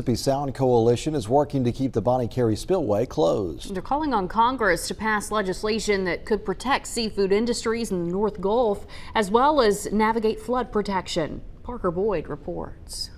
Mississippi Sound Coalition is working to keep the Bonnie Carey Spillway closed. They're calling on Congress to pass legislation that could protect seafood industries in the North Gulf, as well as navigate flood protection. Parker Boyd reports.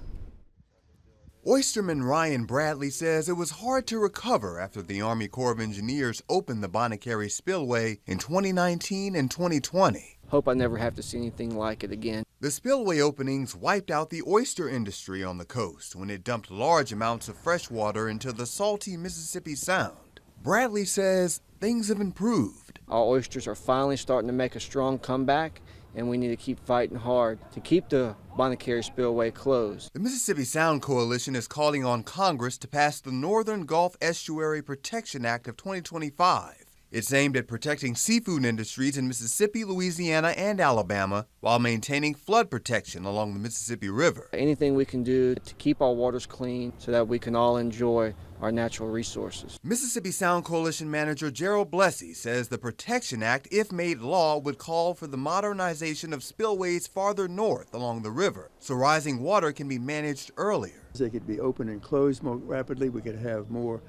Oysterman Ryan Bradley says it was hard to recover after the Army Corps of Engineers opened the Bonnie Carey Spillway in 2019 and 2020. Hope I never have to see anything like it again. The spillway openings wiped out the oyster industry on the coast when it dumped large amounts of fresh water into the salty Mississippi Sound. Bradley says things have improved. Our oysters are finally starting to make a strong comeback, and we need to keep fighting hard to keep the Bonnie Carey Spillway closed. The Mississippi Sound Coalition is calling on Congress to pass the Northern Gulf Estuary Protection Act of 2025. It's aimed at protecting seafood industries in Mississippi, Louisiana, and Alabama while maintaining flood protection along the Mississippi River. Anything we can do to keep our waters clean so that we can all enjoy our natural resources. Mississippi Sound Coalition manager Gerald Blessey says the Protection Act, if made law, would call for the modernization of spillways farther north along the river so rising water can be managed earlier. They could be open and closed more rapidly. We could have more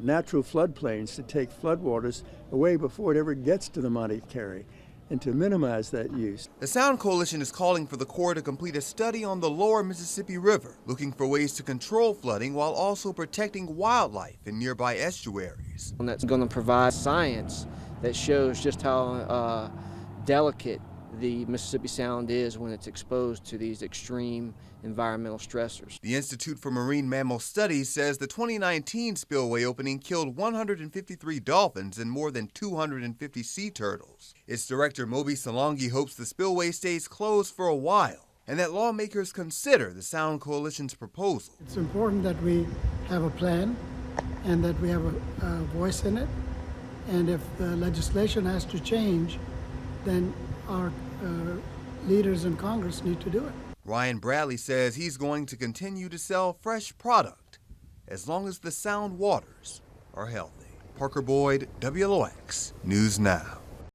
natural floodplains to take floodwaters away before it ever gets to the Bonnie Carey and to minimize that use. The Sound Coalition is calling for the Corps to complete a study on the lower Mississippi River, looking for ways to control flooding while also protecting wildlife in nearby estuaries. And that's going to provide science that shows just how delicate the Mississippi Sound is when it's exposed to these extreme environmental stressors. The Institute for Marine Mammal Studies says the 2019 spillway opening killed 153 dolphins and more than 250 sea turtles. Its director Moby Salongi hopes the spillway stays closed for a while and that lawmakers consider the Sound Coalition's proposal. It's important that we have a plan and that we have a voice in it, and if the legislation has to change, then our leaders in Congress need to do it. Ryan Bradley says he's going to continue to sell fresh product as long as the Sound waters are healthy. Parker Boyd, WLOX News Now.